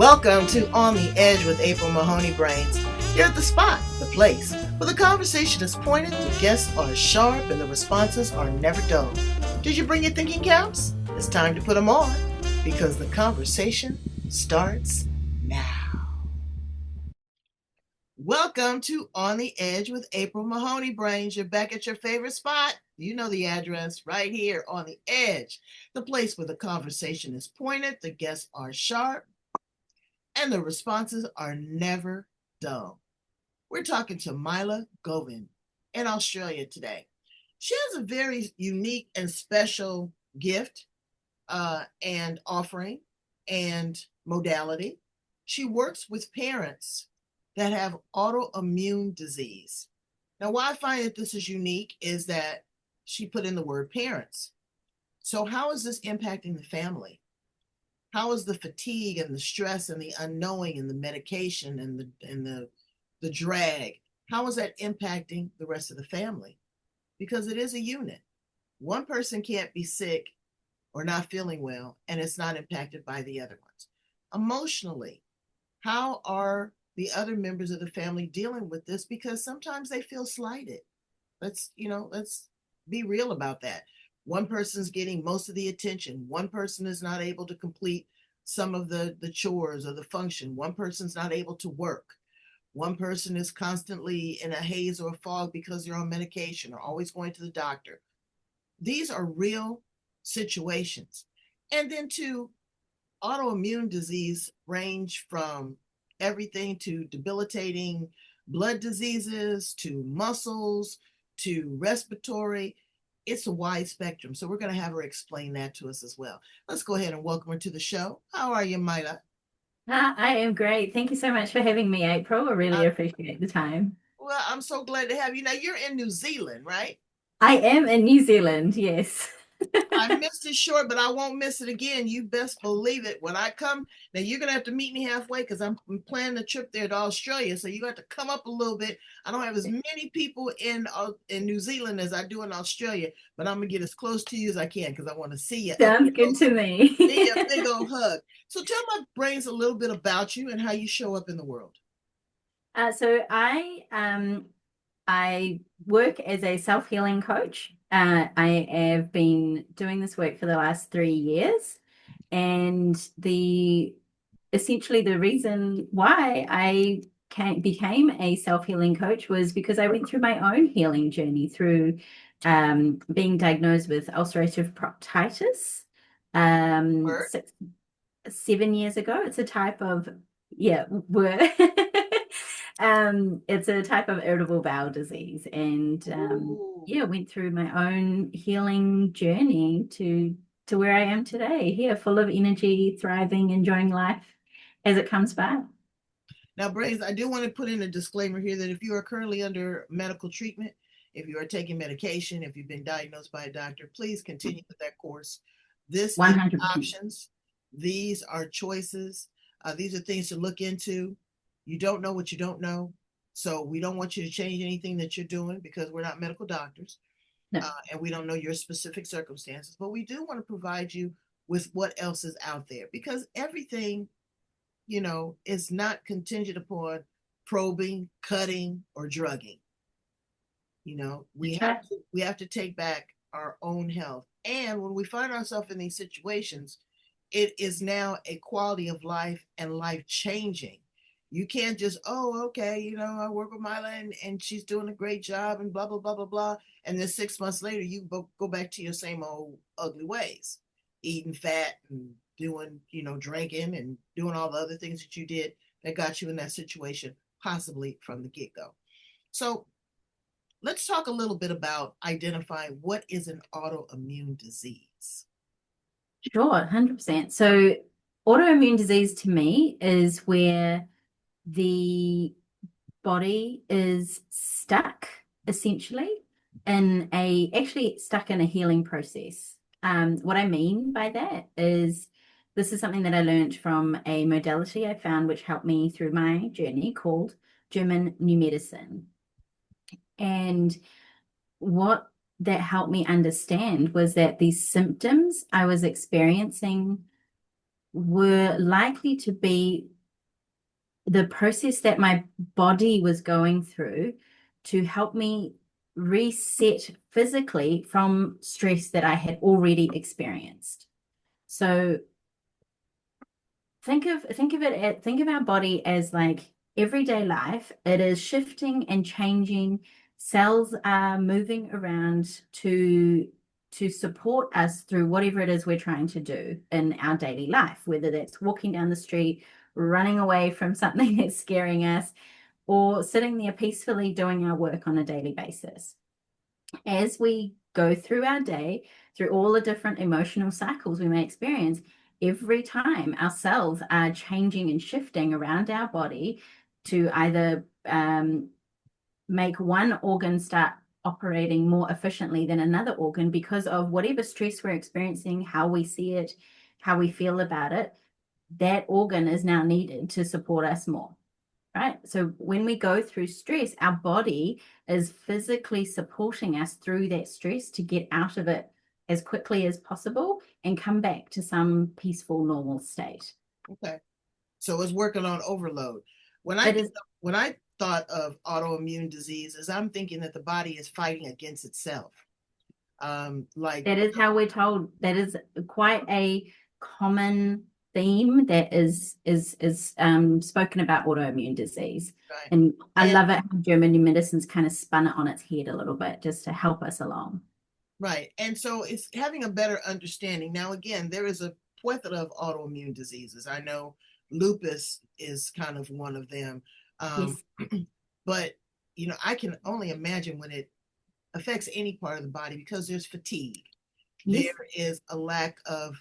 Welcome to On the Edge with April Mahoney Brains. You're at the spot, the place, where the conversation is pointed, the guests are sharp, and the responses are never dull. Did you bring your thinking caps? It's time to put them on, because the conversation starts now. Welcome to On the Edge with April Mahoney Brains. You're back at your favorite spot. You know the address, right here on the edge, the place where the conversation is pointed, the guests are sharp, and the responses are never dull. We're talking to Mila Govind in Australia today. She has a very unique and special gift and offering and modality. She works with parents that have autoimmune disease. Now, why I find that this is unique is that she put in the word parents. So how is this impacting the family? How is the fatigue and the stress and the unknowing and the medication and the drag, how is that impacting the rest of the family? Because it is a unit. One person can't be sick or not feeling well, and it's not impacted by the other ones. Emotionally, how are the other members of the family dealing with this? Because sometimes they feel slighted. Let's be real about that. One person's getting most of the attention. One person is not able to complete some of the chores or the function. One person's not able to work. One person is constantly in a haze or a fog because they're on medication or always going to the doctor. These are real situations. And then to autoimmune disease range from everything to debilitating blood diseases, to muscles, to respiratory. It's a wide spectrum. So we're going to have her explain that to us as well. Let's go ahead and welcome her to the show. How are you, Mila? I am great. Thank you so much for having me, April. I really appreciate the time. Well, I'm so glad to have you. Now, you're in New Zealand, right? I am in New Zealand, yes. I missed it short, but I won't miss it again. You best believe it. When I come, now you're gonna have to meet me halfway because I'm planning a trip there to Australia. So you got to come up a little bit. I don't have as many people in New Zealand as I do in Australia, but I'm gonna get as close to you as I can because I want to see you up Sounds good close. to me. Give you a big old hug. So tell my brains a little bit about you and how you show up in the world. So I work as a self-healing coach. I have been doing this work for the last 3 years, and essentially the reason why became a self-healing coach was because I went through my own healing journey through being diagnosed with ulcerative proctitis Word. 7 years ago. It's a type of yeah, were it's a type of irritable bowel disease, and Ooh. yeah, went through my own healing journey to where I am today, here, full of energy, thriving, enjoying life as it comes by. Now, Brains, I do want to put in a disclaimer here that if you are currently under medical treatment, if you are taking medication, if you've been diagnosed by a doctor, please continue with that course. This is 100%. options. These are choices. These are things to look into. You don't know what you don't know. So we don't want you to change anything that you're doing because we're not medical doctors No, and we don't know your specific circumstances. But we do want to provide you with what else is out there because everything is not contingent upon probing, cutting, or drugging. We that's have right. to we have to take back our own health. And when we find ourselves in these situations, it is now a quality of life and life changing. You can't just, oh, okay, I work with Mila and she's doing a great job and blah, blah, blah, blah, blah. And then 6 months later, you go back to your same old ugly ways, eating fat and doing, drinking and doing all the other things that you did that got you in that situation, possibly from the get go. So let's talk a little bit about identifying what is an autoimmune disease. Sure, 100%. So autoimmune disease to me is where the body is stuck essentially actually stuck in a healing process. What I mean by that is this is something that I learned from a modality I found which helped me through my journey called German New Medicine. And what that helped me understand was that these symptoms I was experiencing were likely to be the process that my body was going through to help me reset physically from stress that I had already experienced. So think of our body as like everyday life. It is shifting and changing. Cells are moving around to support us through whatever it is we're trying to do in our daily life, whether that's walking down the street, running away from something that's scaring us, or sitting there peacefully doing our work on a daily basis. As we go through our day, through all the different emotional cycles we may experience, every time our cells are changing and shifting around our body to either make one organ start operating more efficiently than another organ because of whatever stress we're experiencing, how we see it, how we feel about it, that organ is now needed to support us more. Right? So when we go through stress, our body is physically supporting us through that stress to get out of it as quickly as possible and come back to some peaceful, normal state. Okay. So it's working on overload. When I It is, when I thought of autoimmune diseases, I'm thinking that the body is fighting against itself. Like that is how we're told. That is quite a common theme that is spoken about autoimmune disease. right. And I And love it how German New Medicine's kind of spun it on its head a little bit just to help us along. right. And so it's having a better understanding. Now, again, there is a plethora of autoimmune diseases. I know lupus is kind of one of them. Um, Yes. but I can only imagine when it affects any part of the body because there's fatigue. Yes. There is a lack of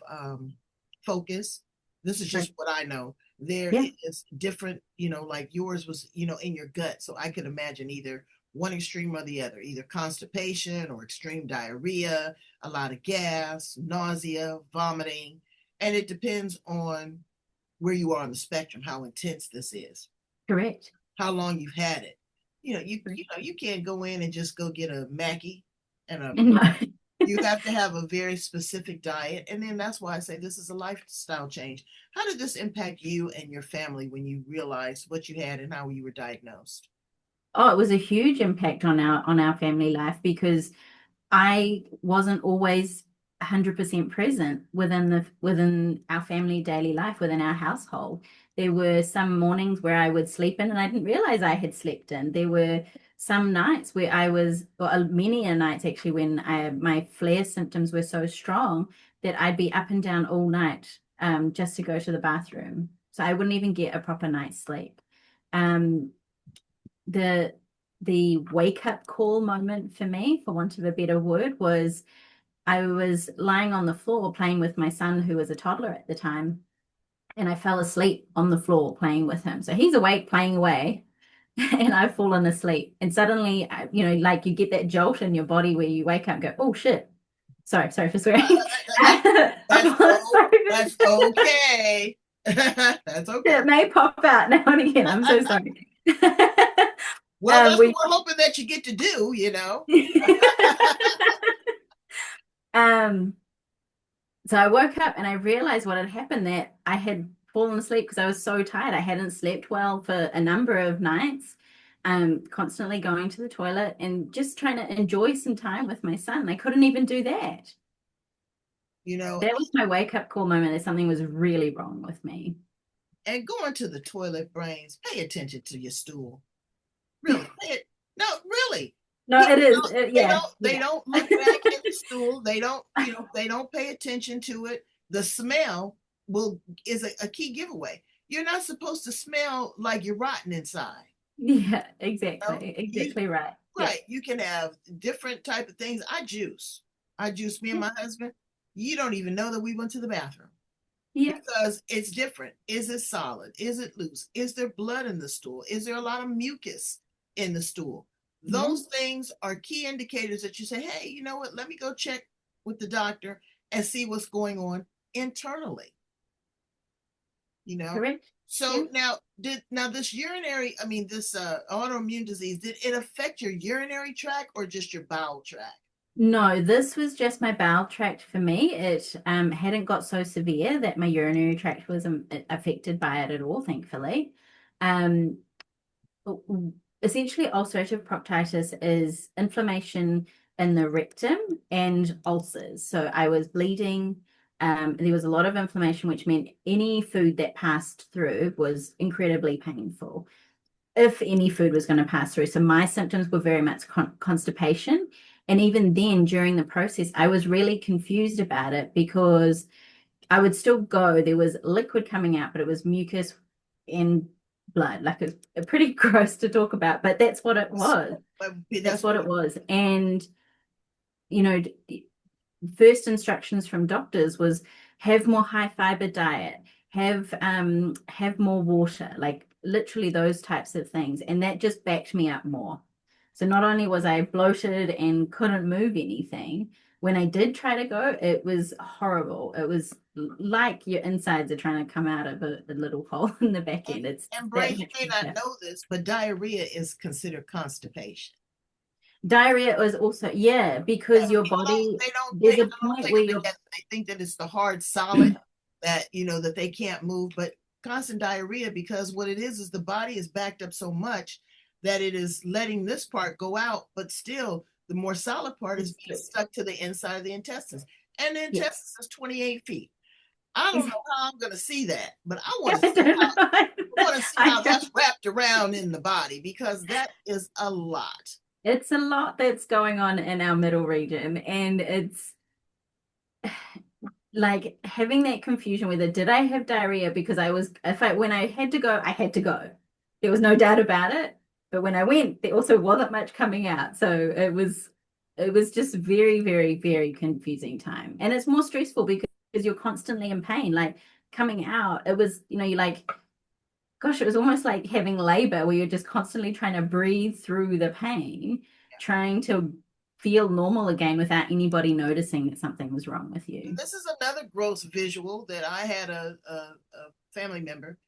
focus. This is Right. just what I know. There Yeah. is different, like yours was, in your gut. So I could imagine either one extreme or the other, either constipation or extreme diarrhea, a lot of gas, nausea, vomiting. And it depends on where you are on the spectrum, how intense this is, Correct. how long you've had it. You can't go in and just go get a Mackie and a No. you have to have a very specific diet. And then that's why I say this is a lifestyle change. How did this impact you and your family when you realized what you had and how you were diagnosed? Oh, it was a huge impact on our family life because I wasn't always 100% present within our family daily life, within our household. There were some mornings where I would sleep in and I didn't realize I had slept in. There were some nights where I was, or many a nights actually, when my flare symptoms were so strong that I'd be up and down all night just to go to the bathroom. So I wouldn't even get a proper night's sleep. Um, the the wake up call moment for me, for want of a better word, was I was lying on the floor playing with my son, who was a toddler at the time, and I fell asleep on the floor playing with him. So he's awake playing away, and I've fallen asleep. And suddenly, like you get that jolt in your body where you wake up and go, "Oh shit!" Sorry for swearing. That, that's Sorry. that's okay. That's okay. It may pop out now and again. I'm so sorry. Well, that's what We we're hoping that you get to do. um so I woke up and I realized what had happened, that I had fallen asleep because I was so tired. I hadn't slept well for a number of nights, constantly going to the toilet and just trying to enjoy some time with my son. I couldn't even do that. You know, That was my wake up call moment that something was really wrong with me. and going to the toilet, brains, pay attention to your stool. Really, pay it. No, really. No, People it is. don't, they Yeah, don't they yeah. don't look back at the stool. They don't pay attention to it. The smell will is a key giveaway. You're not supposed to smell like you're rotten inside. Yeah, You know? exactly. You Exactly right. Yeah. right. You can have different type of things. I juice. I juice me and Yeah. my husband. You don't even know that we went to the bathroom Yeah. because it's different. Is it solid? Is it loose? Is there blood in the stool? Is there a lot of mucus in the stool? Yeah. Those things are key indicators that you say, hey, you know what? Let me go check with the doctor and see what's going on internally, you know? Correct. Yeah. So now this autoimmune disease, did it affect your urinary tract or just your bowel tract? No, this was just my bowel tract for me. It hadn't got so severe that my urinary tract was affected by it at all, thankfully. Um, Essentially, ulcerative proctitis is inflammation in the rectum and ulcers. So I was bleeding. There was a lot of inflammation, which meant any food that passed through was incredibly painful, if any food was going to pass through. So my symptoms were very much constipation. And even then, during the process, I was really confused about it because I would still go. There was liquid coming out, but it was mucus and blood. Like it's pretty gross to talk about, but that's what it was. But That's that's what it was. And, you know, first instructions from doctors was have more high fiber diet, have more water, like literally those types of things. And that just backed me up more. So not only was I bloated and couldn't move anything, when I did try to go, it was horrible. It was like your insides are trying to come out of a little hole in the back and, end. It's and that Brain, you much may not better. know this, but diarrhea is considered constipation. Diarrhea was also, yeah, Yeah, because your people don't body, they don't there's think a I don't point think where of it your as they think that it's the hard solid that that they can't move, but constant diarrhea because what it is the body is backed up so much that it is letting this part go out, but still the more solid part is it's being stuck to the inside of the intestines. And the yeah. intestines is 28 feet. I don't know how I'm gonna see that, but I want to I see don't how know. I want to see I how don't. that's wrapped around in the body because that is a lot. It's a lot that's going on in our middle region, and it's like having that confusion whether did I have diarrhea because I was if I when I had to go, I had to go. There was no doubt about it. But when I went, there also wasn't much coming out. So it was just very, very, very confusing time. And it's more stressful because you're constantly in pain. Like coming out, it was, you're like, gosh, it was almost like having labor where you're just constantly trying to breathe through the pain, trying to feel normal again without anybody noticing that something was wrong with And you. this is another gross visual that I had a family member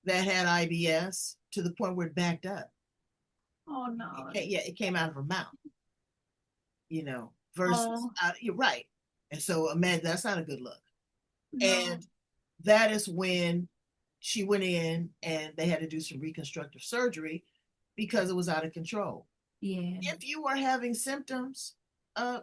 that had IBS to the point where it backed up. Oh no. Yeah, it came out of her mouth, versus Oh you're right. And so, imagine that's not a good look. no. And that is when she went in and they had to do some reconstructive surgery because it was out of control. Yeah. If you are having symptoms, uh,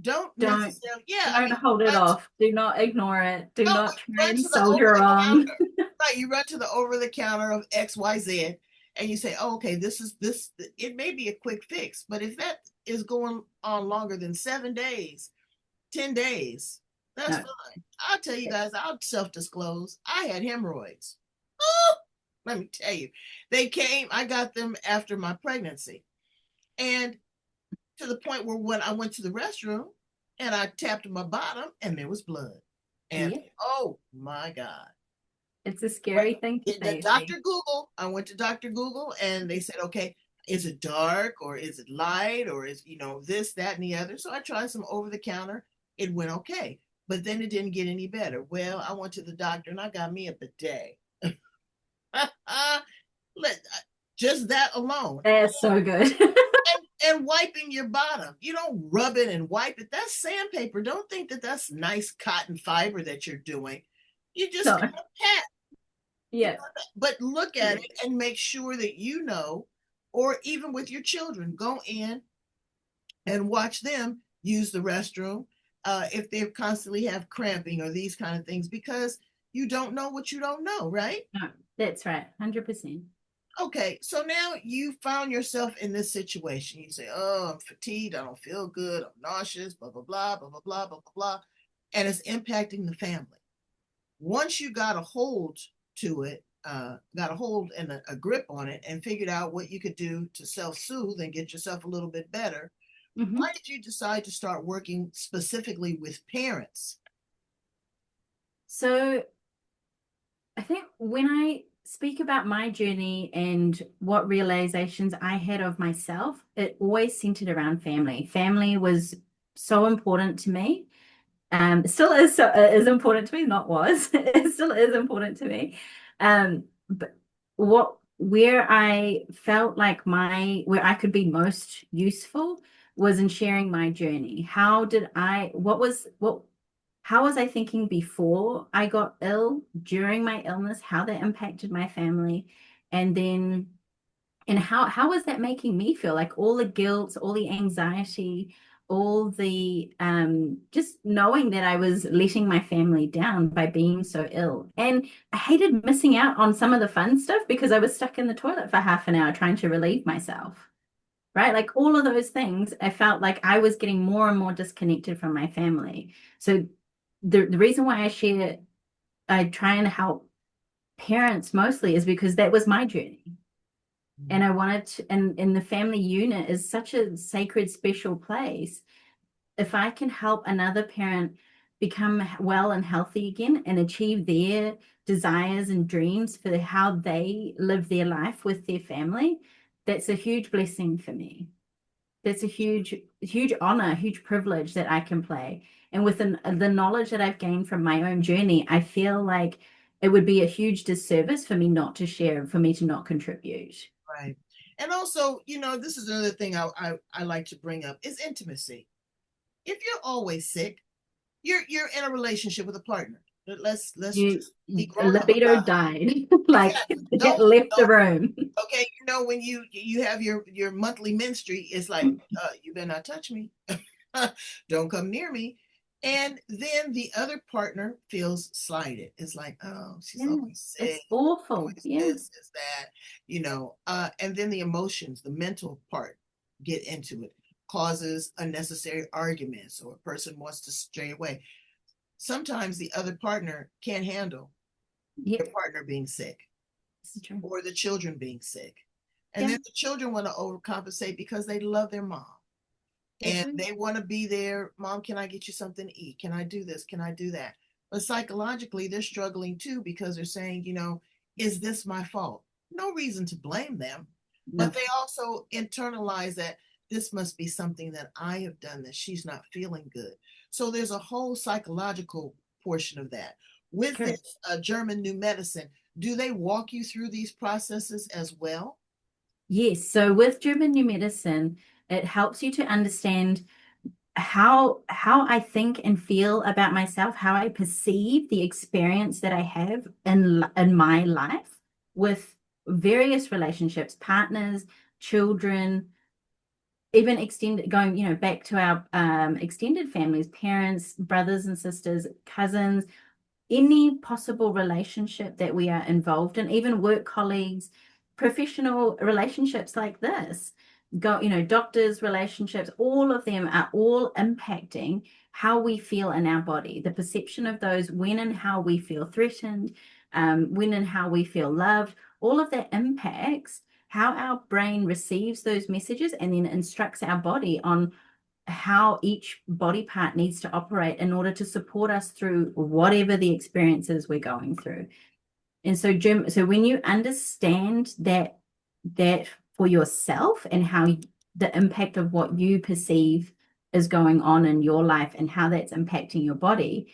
don't Don't necessarily, yeah, I don't mean, hold it off. Do not ignore it. Do no, not but try run and to the over soldier the on. counter. Right, you run to the over the counter of XYZ and you say, oh, okay, this is this. It may be a quick fix, but if that is going on longer than 7 days, 10 days, that's No. fine. I'll tell you guys, I'll self disclose. I had hemorrhoids. Oh, let me tell you, they came. I got them after my pregnancy, and to the point where when I went to the restroom and I tapped my bottom and there was blood. And Yeah. oh my God. It's a But scary thing to the face. Dr. Google, I went to Dr. Google and they said, okay, is it dark or is it light or is, this, that, and the other? So I tried some over the counter. It went okay. But then it didn't get any better. Well, I went to the doctor and I got me a bidet. Let, just that alone. That's so good. And wiping your bottom. You don't rub it and wipe it. That's sandpaper. Don't think that that's nice cotton fiber that you're doing. You just No. got a pat. Yeah. But look at Yeah. it and make sure that or even with your children, go in and watch them use the restroom if they constantly have cramping or these kind of things because you don't know what you don't know, right? No. That's right. 100%. Okay, so now you found yourself in this situation. You say, "Oh, I'm fatigued. I don't feel good. I'm nauseous. Blah blah blah blah blah blah blah blah," and it's impacting the family. Once you got a hold to it, got a hold and a grip on it, and figured out what you could do to self-soothe and get yourself a little bit better, Hmm. why did you decide to start working specifically with parents? So I think when I speak about my journey and what realizations I had of myself, it always centered around family. Family was so important to me. Still is is important to me, not was. It still is important to me. But where I felt like where I could be most useful was in sharing my journey. How was I thinking before I got ill, during my illness, how that impacted my family, and then and how was that making me feel? Like all the guilt, all the anxiety, all the just knowing that I was letting my family down by being so ill. And I hated missing out on some of the fun stuff because I was stuck in the toilet for half an hour trying to relieve myself. Right? Like all of those things, I felt like I was getting more and more disconnected from my family. So the reason why I try and help parents mostly is because that was my journey. And I wanted to, and the family unit is such a sacred, special place. If I can help another parent become well and healthy again and achieve their desires and dreams for how they live their life with their family, that's a huge blessing for me. That's a huge, huge honor, huge privilege that I can play. And with the knowledge that I've gained from my own journey, I feel like it would be a huge disservice for me not to share, for me to not contribute. Right. And also, this is another thing I like to bring up is intimacy. If you're always sick, you're in a relationship with a partner. Let's You just be grown up libido about it. died, like Exactly. it left the room. Okay, when you have your monthly menstruation, it's like you better not touch me. Don't come near me. And then the other partner feels slighted. It's like, oh, she's Yeah, always sick, it's awful. always Yeah. this, is that, and then the emotions, the mental part get into it, causes unnecessary arguments, or a person wants to stray away. Sometimes the other partner can't handle Yep, their partner being sick this is true. or the children being sick. And Yeah, then the children want to overcompensate because they love their mom they and do. they want to be there. Mom, can I get you something to eat? Can I do this? Can I do that? But psychologically, they're struggling too because they're saying, is this my fault? No reason to blame them. But No, they also internalize that this must be something that I have done that she's not feeling good. So there's a whole psychological portion of that. With correct. this German New Medicine, do they walk you through these processes as well? Yes. So with German New Medicine, it helps you to understand how I think and feel about myself, how I perceive the experience that I have in my life with various relationships, partners, children, even extended going, back to our extended families, parents, brothers and sisters, cousins, any possible relationship that we are involved in, even work colleagues, professional relationships like this, doctors' relationships, all of them are all impacting how we feel in our body, the perception of those, when and how we feel threatened, when and how we feel loved, all of that impacts how our brain receives those messages and then instructs our body on how each body part needs to operate in order to support us through whatever the experiences we're going through. And so, Jim, so when you understand that for yourself and how the impact of what you perceive is going on in your life and how that's impacting your body,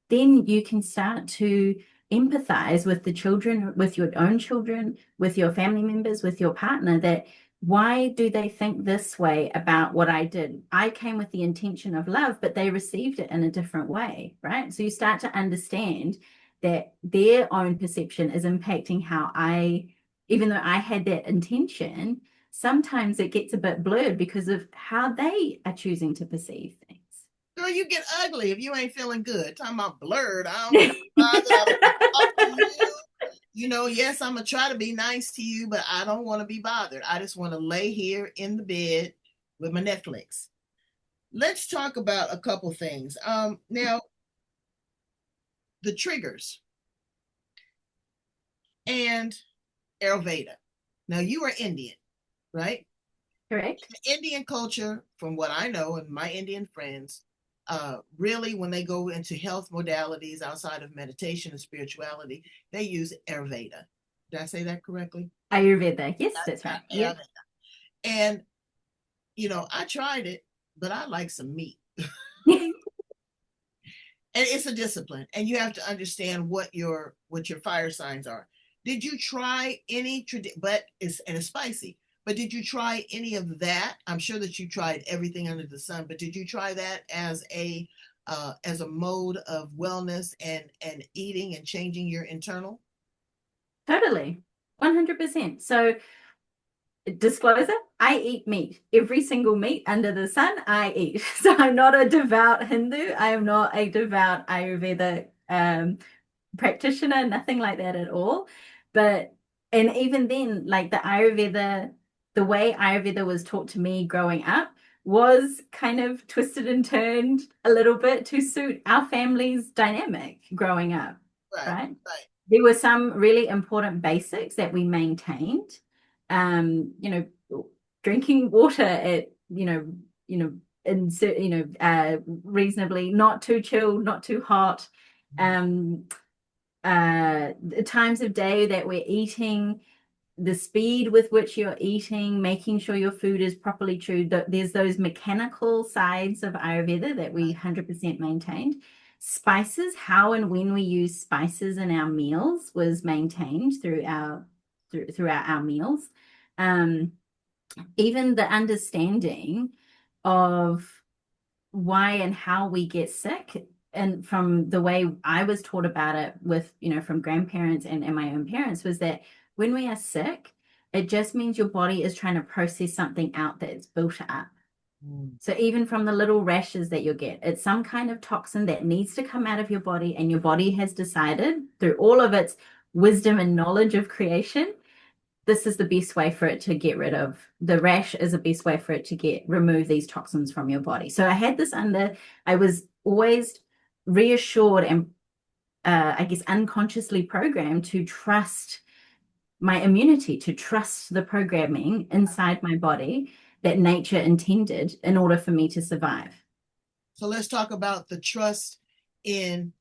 then you can start to empathize with the children, with your own children, with your family members, with your partner, that why do they think this way about what I did? I came with the intention of love, but they received it in a different way, right? So you start to understand that their own perception is impacting how even though I had that intention, sometimes it gets a bit blurred because of how they are choosing to perceive things. Girl, you get ugly if you ain't feeling good. Talking about blurred. I don't want to be bothered. I don't want to talk to you. Yes, I'm going to try to be nice to you, but I don't want to be bothered. I just want to lay here in the bed with my Netflix. Let's talk about a couple things. Now, the triggers and Ayurveda. Now, you are Indian, right? Correct. Indian culture, from what I know and my Indian friends, really, when they go into health modalities outside of meditation and spirituality, they use Ayurveda. Did I say that correctly? Ayurveda. Yes, that's right. Ayurveda. Yep. And, I tried it, but I like some meat. And it's a discipline, and you have to understand what your fire signs are. Did you try any but it's spicy, But did you try any of that? I'm sure that you tried everything under the sun, but did you try that as a mode of wellness and eating and changing your internal? Totally. 100%. So disclosure, I eat meat. Every single meat under the sun, I eat. So I'm not a devout Hindu. I am not a devout Ayurveda practitioner, nothing like that at all. But, and even then, like the way Ayurveda was taught to me growing up was kind of twisted and turned a little bit to suit our family's dynamic growing up, Right, right? right. There were some really important basics that we maintained. Drinking water at, reasonably, not too chilled, not too hot. Times of day that we're eating, the speed with which you're eating, making sure your food is properly chewed. There's those mechanical sides of Ayurveda that we 100% maintained. Spices, how and when we use spices in our meals was maintained throughout our meals. Even the understanding of why and how we get sick, and from the way I was taught about it with, from grandparents and my own parents, was that when we are sick, it just means your body is trying to process something out that's built up. So even from the little rashes that you'll get, it's some kind of toxin that needs to come out of your body, and your body has decided through all of its wisdom and knowledge of creation, this is the best way for it to get rid of the rash, is the best way for it to remove these toxins from your body. So I was always reassured and I guess unconsciously programmed to trust my immunity, to trust the programming inside my body that nature intended in order for me to survive. So let's talk about the trust in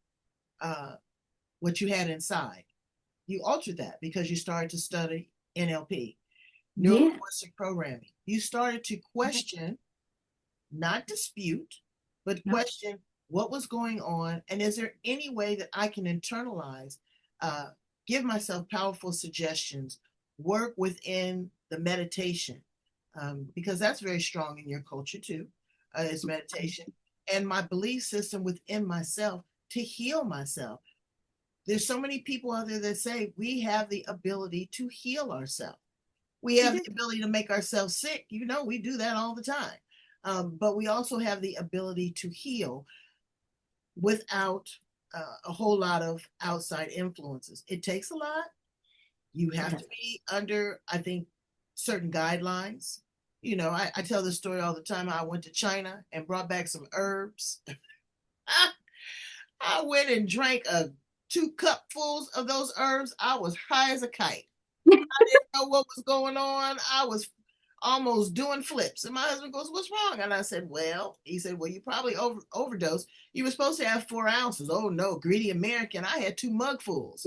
what you had inside. You altered that because you started to study NLP, neuro-linguistic programming. You started to question, not dispute, but question what was going on, and is there any way that I can internalize, give myself powerful suggestions, work within the meditation, because that's very strong in your culture too, is meditation, and my belief system within myself to heal myself. There's so many people out there that say we have the ability to heal ourselves. We have the ability to make ourselves sick. We do that all the time. But we also have the ability to heal without a whole lot of outside influences. It takes a lot. You have to be under, I think, certain guidelines. I tell this story all the time. I went to China and brought back some herbs. I went and drank 2 cupfuls of those herbs. I was high as a kite. I didn't know what was going on. I was almost doing flips. And my husband goes, "What's wrong?" And I said, he said, "Well, you probably overdosed. You were supposed to have 4 ounces. Oh no, greedy American. I had 2 mugfuls."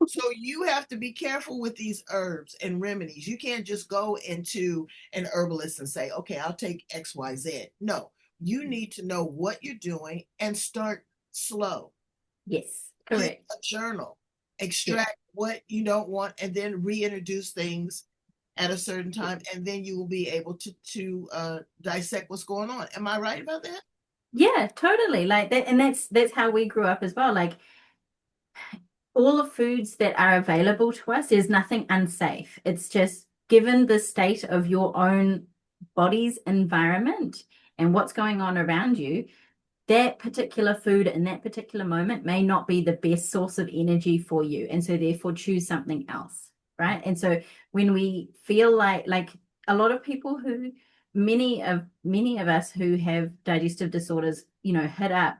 So you have to be careful with these herbs and remedies. You can't just go into an herbalist and say, "Okay, I'll take XYZ." No, you need to know what you're doing and start slow. Yes, Keep correct. a journal, extract what you don't want, and then reintroduce things at a certain time, and then you will be able to dissect what's going on. Am I right about that? Yeah, totally. Like that, and that's how we grew up as well. Like all the foods that are available to us, there's nothing unsafe. It's just given the state of your own body's environment and what's going on around you, that particular food in that particular moment may not be the best source of energy for you. And so therefore choose something else. Right. And so when we feel like a lot of people many of us who have digestive disorders, hit up,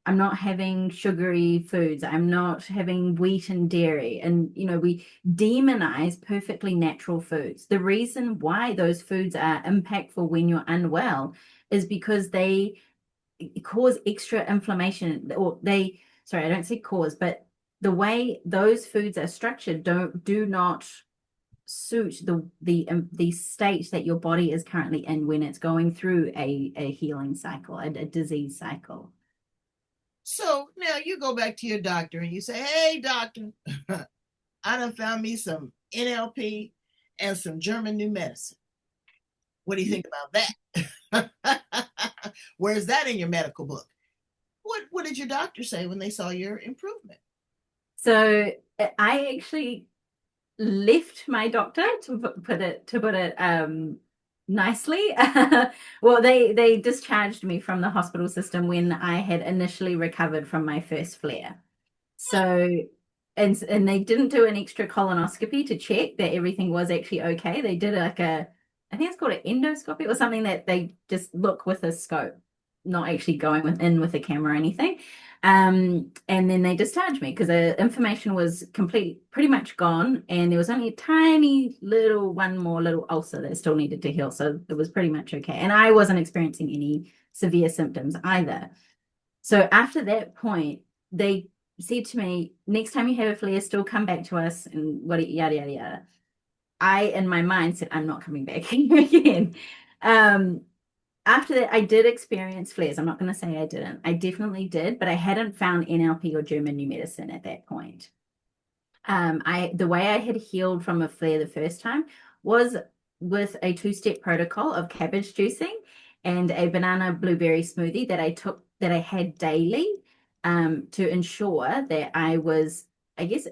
I'm not having sugary foods, I'm not having wheat and dairy. And, we demonize perfectly natural foods. The reason why those foods are impactful when you're unwell is because they cause extra inflammation, or I don't say cause, but the way those foods are structured do not suit the state that your body is currently in when it's going through a healing cycle, a disease cycle. So now you go back to your doctor and you say, "Hey, doctor, I done found me some NLP and some German New Medicine. What do you think about that? Where's that in your medical book? What did your doctor say when they saw your improvement? So I actually left my doctor, to put it nicely. Well, they discharged me from the hospital system when I had initially recovered from my first flare. So and they didn't do an extra colonoscopy to check that everything was actually okay. They did like I think it's called an endoscopy or something, that they just look with a scope, not actually going with a camera or anything. And then they discharged me because the inflammation was pretty much gone, and there was only a tiny little one more little ulcer that still needed to heal. So it was pretty much okay. And I wasn't experiencing any severe symptoms either. So after that point, they said to me, next time you have a flare, still come back to us and what yada yada yada. I, in my mind, said, I'm not coming back here again. Um, After that, I did experience flares. I'm not going to say I didn't. I definitely did, but I hadn't found NLP or German New Medicine at that point. The way I had healed from a flare the first time was with a two-step protocol of cabbage juicing and a banana blueberry smoothie that I had daily, to ensure that I was, I guess,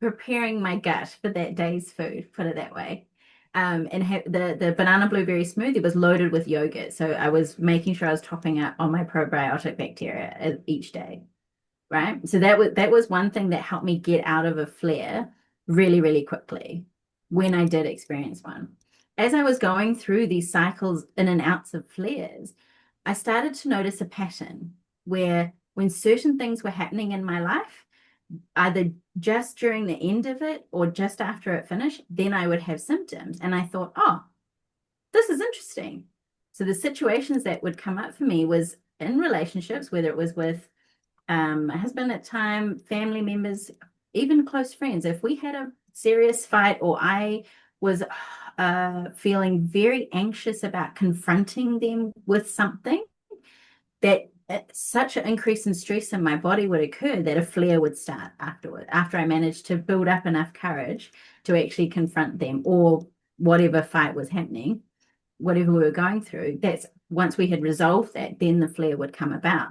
preparing my gut for that day's food, put it that way. And the banana blueberry smoothie was loaded with yogurt. So I was making sure I was topping up on my probiotic bacteria each day. Right. So that was one thing that helped me get out of a flare really, really quickly when I did experience one. As I was going through these cycles in and outs of flares, I started to notice a pattern where when certain things were happening in my life, either just during the end of it or just after it finished, then I would have symptoms. And I thought, oh, this is interesting. So the situations that would come up for me was in relationships, whether it was with my husband at the time, family members, even close friends. If we had a serious fight or I was feeling very anxious about confronting them with something, that such an increase in stress in my body would occur that a flare would start afterward, after I managed to build up enough courage to actually confront them or whatever fight was happening, whatever we were going through. That's once we had resolved that, then the flare would come about.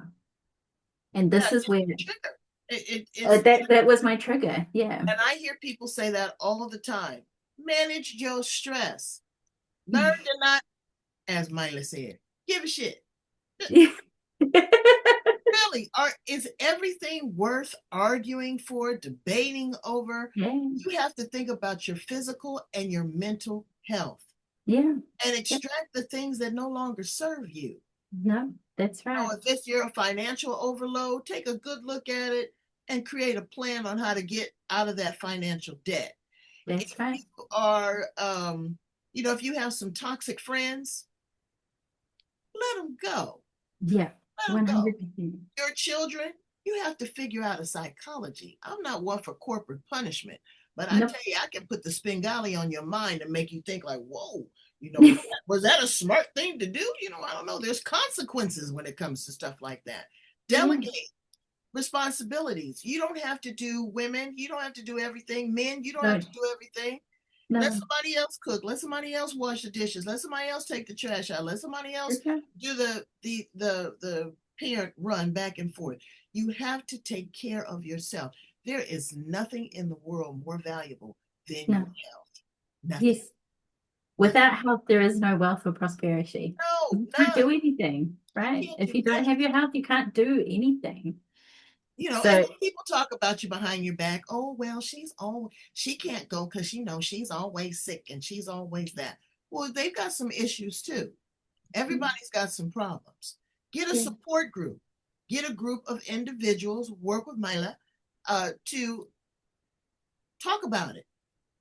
And Yeah, this is where trigger. It's that was my trigger. Yeah. and I hear people say that all the time. Manage your stress. Learn to not, as Miley said, give a shit. Yeah. Really, is everything worth arguing for, debating over? You have to think about your physical and your mental health Yeah. and extract the things that no longer serve you. No, that's right. If it's your financial overload, take a good look at it and create a plan on how to get out of that financial debt. If That's right. you are, if you have some toxic friends, let them go. Yeah. Let them go. 100%. Your children, you have to figure out a psychology. I'm not one for corporate punishment, but I Nope. tell you, I can put the Spengali on your mind and make you think like, whoa, was that a smart thing to do? I don't know. There's consequences when it comes to stuff like that. Yeah. Delegate responsibilities. You don't have to do women. You don't have to do everything. Men, you don't have No, to do everything. Let no. somebody else cook. Let somebody else wash the dishes. Let somebody else take the trash out. Let somebody else That's right. do the parent run back and forth. You have to take care of yourself. There is nothing in the world more valuable than your No. health. Nothing. Yes. Without health, there is no wealth or prosperity. No, You can't none. do anything, You right? can't If do you don't have anything. your health, you can't do anything. And So, then people talk about you behind your back. Oh, well, she can't go because she's always sick and she's always that. Well, they've got some issues too. Everybody's got some problems. Get a yeah, support group. Get a group of individuals, work with Mila, to talk about it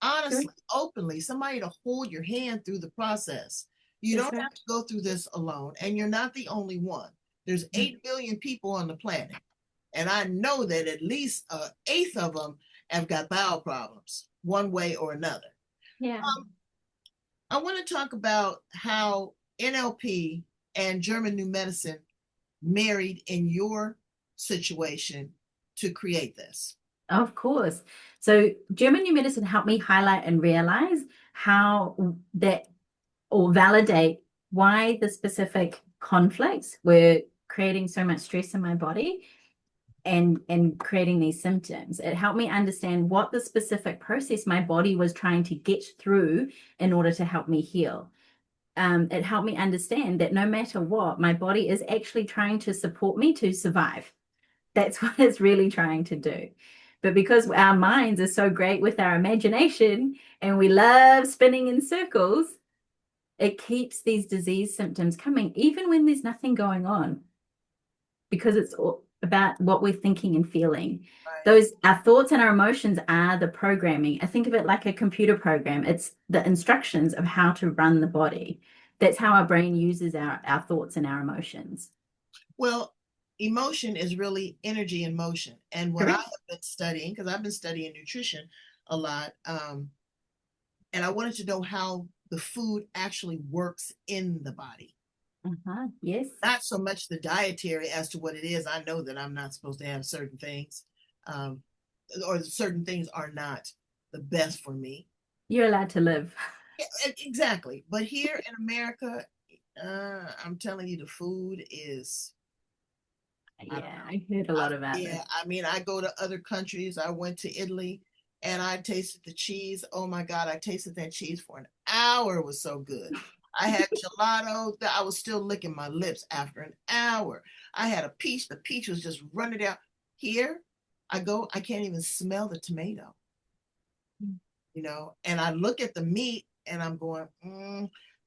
sure. honestly, openly, somebody to hold your hand through the process. You That's don't right. have to go through this alone, and you're not the only one. There's Mm. 8 billion people on the planet, and I know that at least an eighth of them have got bowel problems, one way or another. Yeah. Um, I want to talk about how NLP and German New Medicine married in your situation to create this. Of course. So German New Medicine helped me highlight and realize how that or validate why the specific conflicts were creating so much stress in my body and creating these symptoms. It helped me understand what the specific process my body was trying to get through in order to help me heal. It helped me understand that no matter what, my body is actually trying to support me to survive. That's what it's really trying to do. But because our minds are so great with our imagination and we love spinning in circles, it keeps these disease symptoms coming, even when there's nothing going on, because it's all about what we're thinking and feeling. Right. Our thoughts and our emotions are the programming. I think of it like a computer program. It's the instructions of how to run the body. That's how our brain uses our thoughts and our emotions. Well, emotion is really energy in motion. And what I Correct? have been studying, because I've been studying nutrition a lot, and I wanted to know how the food actually works in the body. Yes. Not so much the dietary as to what it is. I know that I'm not supposed to have certain things, um, or certain things are not the best for me. You're allowed to live. Yeah, exactly. But here in America, I'm telling you, the food is, I don't Yeah, know. I heard a lot about Yeah, this. I mean, I go to other countries. I went to Italy and I tasted the cheese. Oh my God, I tasted that cheese for an hour. It was so good. I had gelato that I was still licking my lips after an hour. I had a peach. The peach was just running down. Here, I go, I can't even smell the tomato, and I look at the meat and I'm going,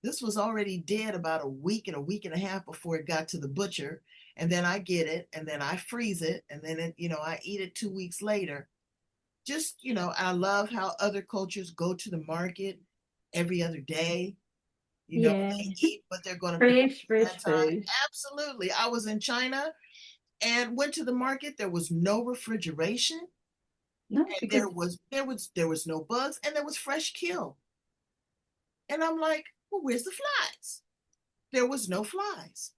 this was already dead about a week and a half before it got to the butcher. And then I get it and then I freeze it and then I eat it 2 weeks later. Just, I love how other cultures go to the market every other day. Yeah, They eat what they're going to produce fresh that time. food. Absolutely. I was in China and went to the market. There was no refrigeration. No, And because there was no bugs and there was fresh kill. And I'm like, well, where's the flies? There was no flies.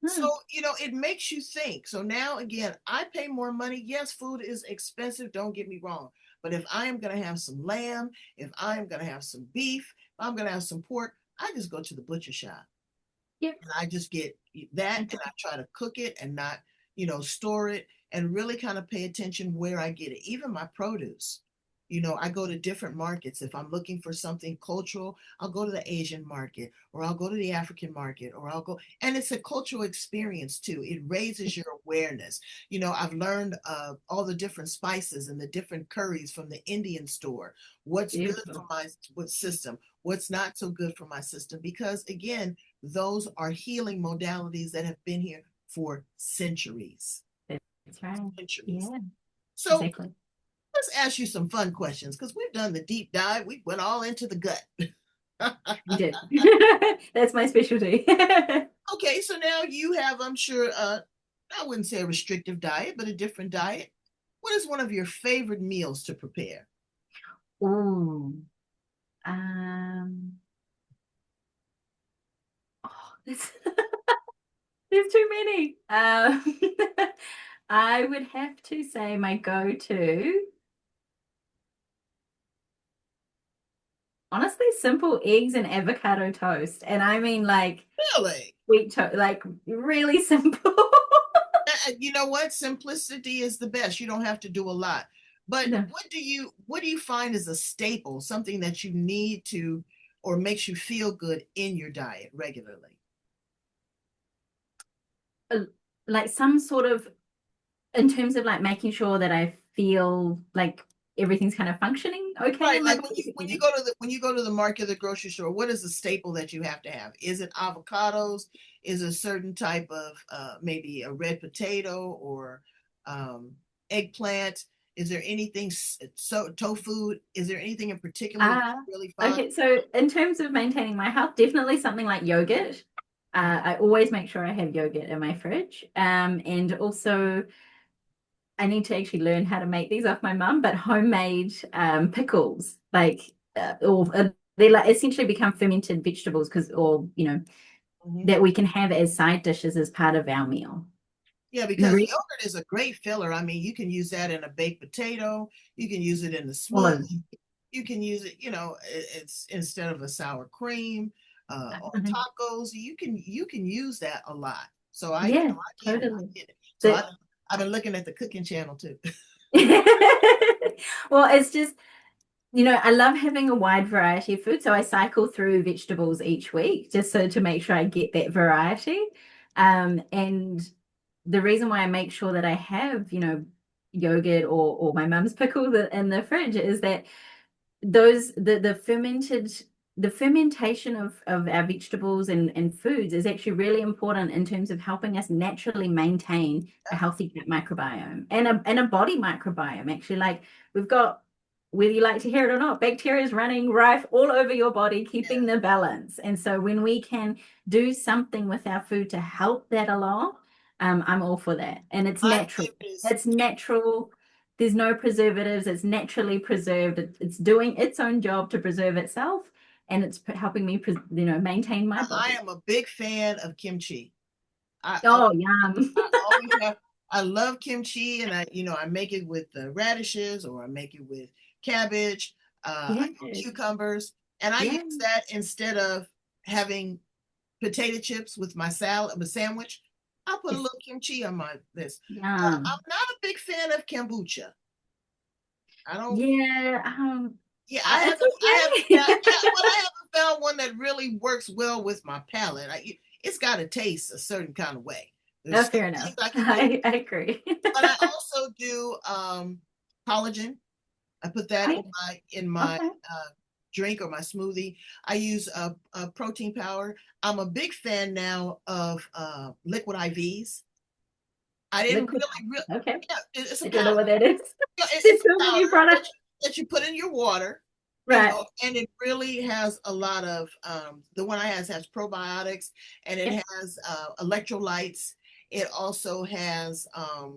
So, hmm, it makes you think. So now again, I pay more money. Yes, food is expensive, don't get me wrong. But if I am going to have some lamb, if I am going to have some beef, if I'm going to have some pork, I just go to the butcher shop yep. and I just get that and I try to cook it and not, store it and really kind of pay attention where I get it. Even my produce. I go to different markets. If I'm looking for something cultural, I'll go to the Asian market or I'll go to the African market or I'll go, and it's a cultural experience too. It raises your awareness. I've learned all the different spices and the different curries from the Indian store. What's good for Beautiful. my system? What's not so good for my system? Because again, those are healing modalities that have been here for centuries. That's right. Centuries. Yeah, So exactly. let's ask you some fun questions because we've done the deep dive. We went all into the gut. You did. That's my specialty. Okay, so now you have, I'm sure, I wouldn't say a restrictive diet, but a different diet. What is one of your favorite meals to prepare? Oh, um, there's, there's too many. I would have to say my go-to, honestly, simple eggs and avocado toast. And I mean like Really? sweet toast, like really simple. You know what? Simplicity is the best. You don't have to do a lot. But No. what do you find is a staple, something that you need to or makes you feel good in your diet regularly? uh, like some sort of, in terms of like making sure that I feel like everything's kind of functioning okay Right, in my like body. when you go to the market, the grocery store, what is the staple that you have to have? Is it avocados? Is it a certain type of maybe a red potato or um, eggplant? Is there anything so tofu? Is there anything in particular that Uh, you really find? okay, so in terms of maintaining my health, definitely something like yogurt. I always make sure I have yogurt in my fridge. And also I need to actually learn how to make these off my mum, but homemade pickles, like they like essentially become fermented vegetables or Mhm. that we can have as side dishes as part of our meal. Yeah, And the because rest, yogurt is a great filler. I mean, you can use that in a baked potato. You can use it in the all smoothie. of You can use it, it's instead of a sour cream. on tacos. You can use that a lot. So I Yeah, get it. I totally. get it. So The I've been looking at the cooking channel too. well, it's just, I love having a wide variety of food. So I cycle through vegetables each week just so to make sure I get that variety. And the reason why I make sure that I have, yogurt or my mum's pickle in the fridge is that the fermentation of our vegetables and foods is actually really important in terms of helping us naturally maintain a healthy gut microbiome and a body microbiome. Actually, like we've got, whether you like to hear it or not, bacteria is running rife all over your body, keeping the balance. And so when we can do something with our food to help that along, I'm all for that. And it's My natural. favorite is It's natural. There's no preservatives. It's naturally preserved. It's doing its own job to preserve itself, and it's helping me, maintain my I body. am a big fan of kimchi. I Oh, yum. I always have. I love kimchi, and I make it with radishes, or I make it with cabbage, I Yes, do cucumbers, and I use yes, that instead of having potato chips with my salad, my sandwich. I'll put a yes, little kimchi on my this. yum. I'm not a big fan of kombucha. I don't. Yeah, Yeah, it's I haven't found. okay. Yeah, well, I haven't found one that really works well with my palate. It's got to taste a certain kind of way. Oh, There's some fair things enough. I can do, I agree. but I also do collagen. I put that I, in my okay. drink or my smoothie. I use a protein powder. I'm a big fan now of liquid IVs. I didn't Liquid. Okay. yeah, it's a I don't powder. know what that is. Yeah, There's it's so a many powder products. that you put in your water, Right. and it really has a lot of the one I has probiotics, and it Yep. has electrolytes. It also has uh,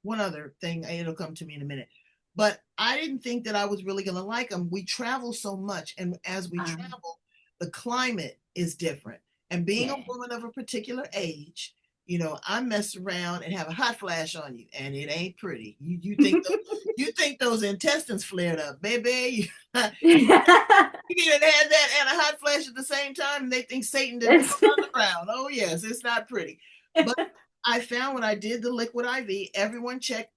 one other thing. It'll come to me in a minute. But I didn't think that I was really going to like them. We travel so much, and as we Um, travel, the climate is different. And being a yeah. woman of a particular age, I mess around and have a hot flash on you, and it ain't pretty. You think those intestines flared up, baby. You need to have that and a hot flash at the same time, and they think Satan didn't come It's out of the ground. Oh yes, it's not pretty. But I found when I did the liquid IV, everyone checked,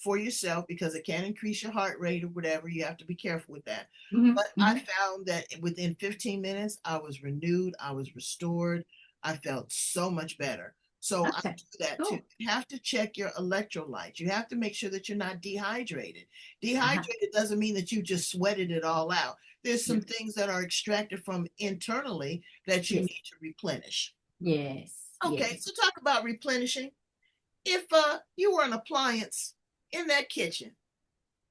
for yourself because it can increase your heart rate or whatever. You have to be careful with that. Mhm, But I mhm. found that within 15 minutes, I was renewed, I was restored, I felt so much better. So I Okay, do that too. cool. You have to check your electrolytes. You have to make sure that you're not dehydrated. Uh-huh. Dehydrated doesn't mean that you just sweated it all out. There's some Yep. things that are extracted from internally that you Yes, need to replenish. yes, Okay, yes. so talk about replenishing. If you were an appliance in that kitchen,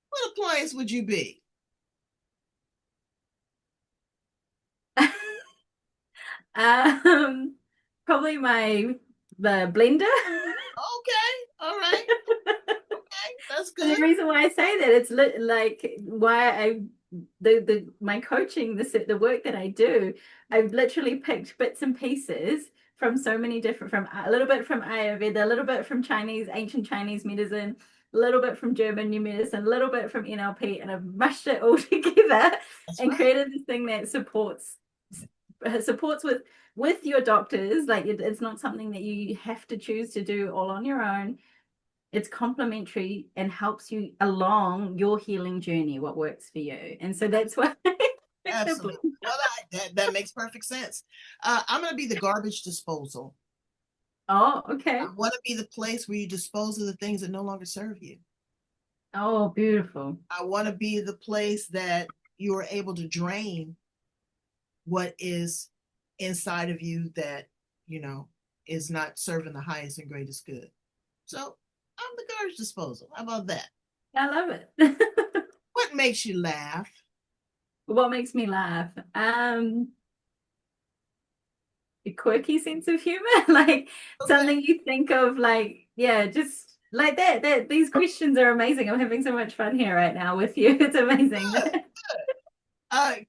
what appliance would you be? Um, probably the blender. Okay, all right, okay, that's And the good. reason why I say that, it's like why my coaching, the work that I do, I've literally picked bits and pieces from so many different, from a little bit from Ayurveda, a little bit from ancient Chinese medicine, a little bit from German New Medicine, a little bit from NLP, and I've mashed it all together That's and right. created this thing that supports with your doctors. Like it's not something that you have to choose to do all on your own. It's complementary and helps you along your healing journey, what works for you. And so that's why I picked the Absolutely. blend. Well, that makes perfect sense. I'm going to be the garbage disposal. Oh, okay. I want to be the place where you dispose of the things that no longer serve you. Oh, beautiful. I want to be the place that you are able to drain what is inside of you that, you know, is not serving the highest and greatest good. So I'm the garbage disposal. How about that? I love it. What makes you laugh? What makes me laugh? A quirky sense of humor, like Okay. something you think of, like, yeah, just like that. These questions are amazing. I'm having so much fun here right now with you. It's amazing. Good.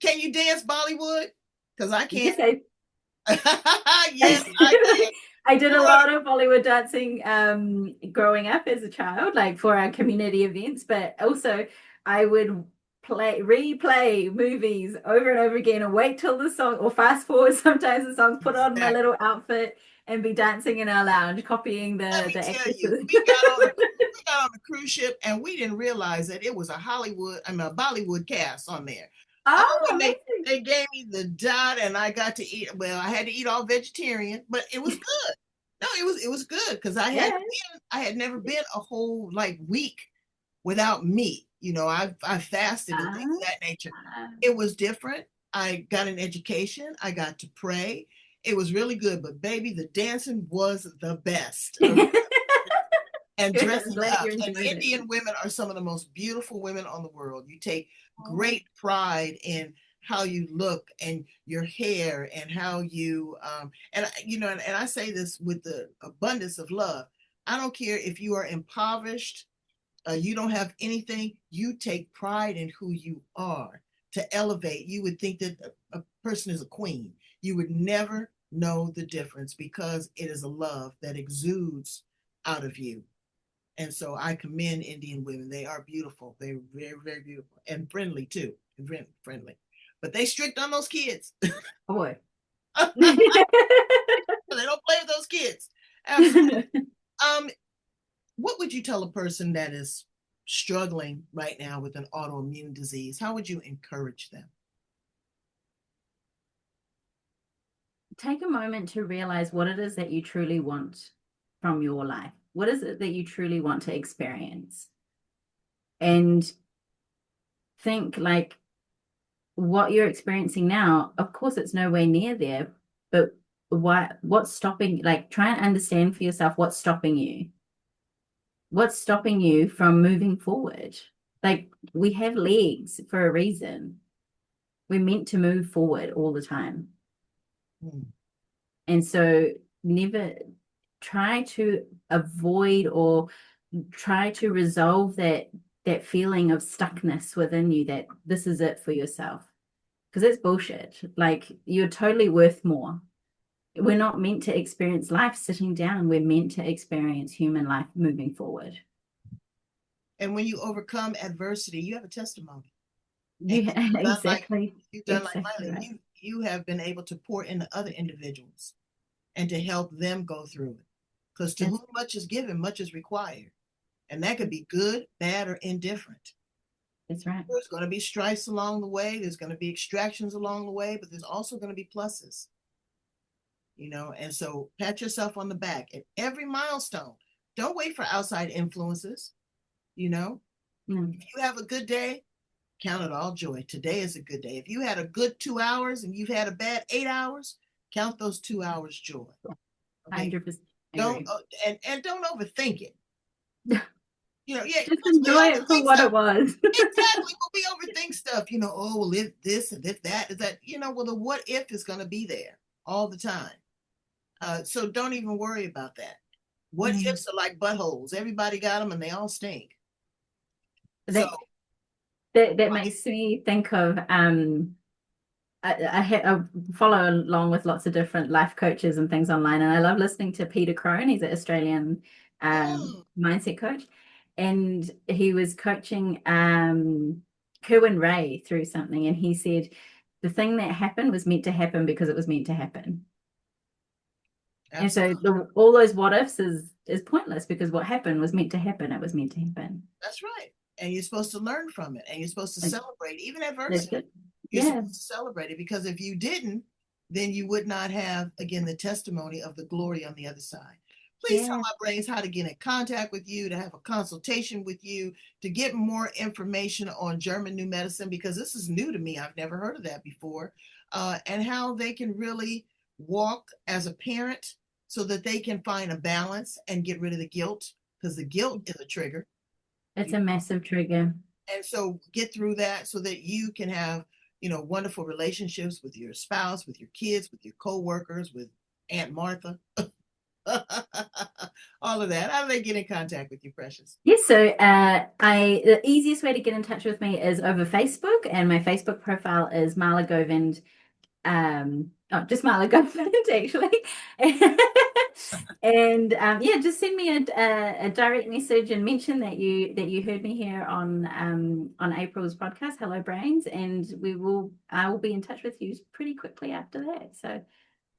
Can you dance Bollywood? Because I can't. Yes, I Yes, I can. I did a You're lot of Bollywood dancing growing up as a child, like for our community events, but also I would replay movies over and over again and wait till the song, or fast forward sometimes the songs, put on my Exactly. little outfit and be dancing in our lounge, copying Let the me tell you, actresses. we got on a cruise ship and we didn't realize that it was a Bollywood cast on there. Oh, Oh, and amazing. they gave me the dot, and I got to eat. Well, I had to eat all vegetarian, but it was good. No, it was good because Yeah. I had never been a whole like week without meat. I fasted and things of Ah. that nature. It was different. I got an education. I got to pray. It was really good. But baby, the dancing was the best. And Good. I'm dressing glad up. you And enjoyed it. Indian women are some of the most beautiful women on the world. You take Oh, great pride in how you look and your hair and how you and I say this with the abundance of love. I don't care if you are impoverished, you don't have anything, you take pride in who you are to elevate. You would think that a person is a queen. You would never know the difference because it is a love that exudes out of you. And so I commend Indian women. They are beautiful. They're very, very beautiful and friendly too. Friendly. But they strict on those kids. They oh boy. don't play with those kids. Absolutely. Um, what would you tell a person that is struggling right now with an autoimmune disease? How would you encourage them? Take a moment to realize what it is that you truly want from your life. What is it that you truly want to experience? And think like what you're experiencing now, of course, it's nowhere near there, but what's stopping, like try and understand for yourself what's stopping you. What's stopping you from moving forward? Like we have legs for a reason. We're meant to move forward all the time. Hmm. And so never try to avoid or try to resolve that feeling of stuckness within you that this is it for yourself. Because it's bullshit. Like you're totally worth more. We're not meant to experience life sitting down. We're meant to experience human life moving forward. And when you overcome adversity, you have a testimony. And Yeah, exactly. you've done like Exactly Miley. right. You have been able to pour into other individuals and to help them go through it. Because to That's whom much is given, much is required. And that could be good, bad, or indifferent. that's right. There's going to be strifes along the way, there's going to be extractions along the way, but there's also going to be pluses. And so pat yourself on the back at every milestone. Don't wait for outside influences. You know, Mm. if you have a good day, count it all joy. Today is a good day. If you had a good 2 hours and you've had a bad 8 hours, count those 2 hours joy. Okay. 100% Don't agree. and don't overthink it. Yeah, Just because we enjoy it for overthink what stuff. it was. Exactly, but we overthink stuff. Oh, well, if this and if that is that. Well, the what if is going to be there all the time. So don't even worry about that. What Mm. ifs are like buttholes. Everybody got them, and they all stink. So That that makes me think of I follow along with lots of different life coaches and things online, and I love listening to Peter Crone. He's an Australian mm, mindset coach, and he was coaching Kerwin Ray through something, and he said the thing that happened was meant to happen because it was meant to happen. And so absolutely, all those what ifs is pointless because what happened was meant to happen. It was meant to happen. that's right. And you're supposed to learn from it, and you're supposed to And celebrate even that's adversity. it. You're Yeah, supposed to celebrate it because if you didn't, then you would not have again the testimony of the glory on the other side. Please tell yeah. my brains how to get in contact with you, to have a consultation with you, to get more information on German New Medicine, because this is new to me. I've never heard of that before. And how they can really walk as a parent so that they can find a balance and get rid of the guilt, because the guilt is a trigger. It's a massive trigger. And so get through that so that you can have, wonderful relationships with your spouse, with your kids, with your co-workers, with Aunt Martha. All of that. How do they get in contact with you, Precious? Yes, so I the easiest way to get in touch with me is over Facebook, and my Facebook profile is Marla Govind Just Marla Govind actually. And yeah, just send me a direct message and mention that you heard me here on April's podcast, Hello Brains, and I will be in touch with you pretty quickly after that. So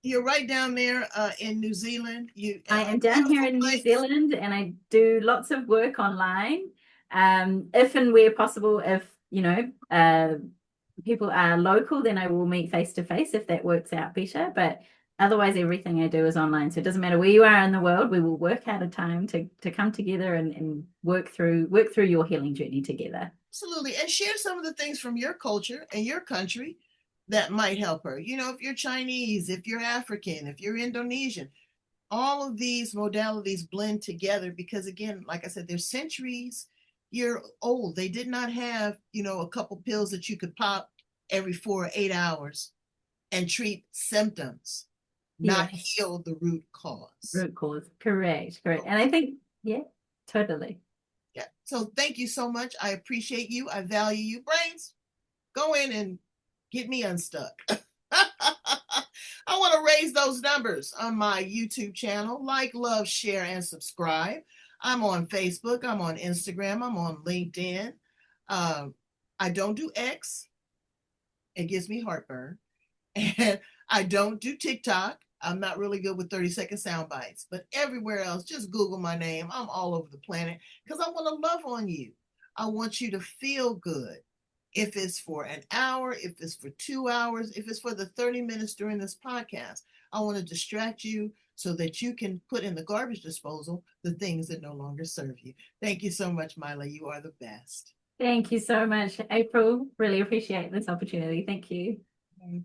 you're right down there in New Zealand. I am down here in New Zealand, and I do lots of work online. If and where possible, if people are local, then I will meet face to face if that works out better. But otherwise, everything I do is online. So it doesn't matter where you are in the world, we will work out a time to come together and work through your healing journey together. Absolutely. And share some of the things from your culture and your country that might help her. If you're Chinese, if you're African, if you're Indonesian, all of these modalities blend together because, again, like I said, they're centuries year old. They did not have, a couple pills that you could pop every 4 or 8 hours and treat symptoms, not heal the root cause. Root cause. Correct. And I think, yeah, totally. Yeah. So thank you so much. I appreciate you. I value you. Brains, go in and get me unstuck. I want to raise those numbers on my YouTube channel. Like, love, share, and subscribe. I'm on Facebook. I'm on Instagram. I'm on LinkedIn. I don't do X. It gives me heartburn. And I don't do TikTok. I'm not really good with 30-second sound bites. But everywhere else, just Google my name. I'm all over the planet because I want to love on you. I want you to feel good. If it's for an hour, if it's for 2 hours, if it's for the 30 minutes during this podcast, I want to distract you so that you can put in the garbage disposal the things that no longer serve you. Thank you so much, Mila. You are the best. Thank you so much, April. Really appreciate this opportunity. Thank you.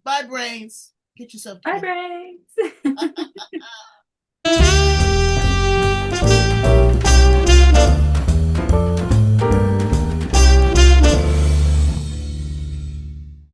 Bye, brains. Get yourself together. Bye, brains.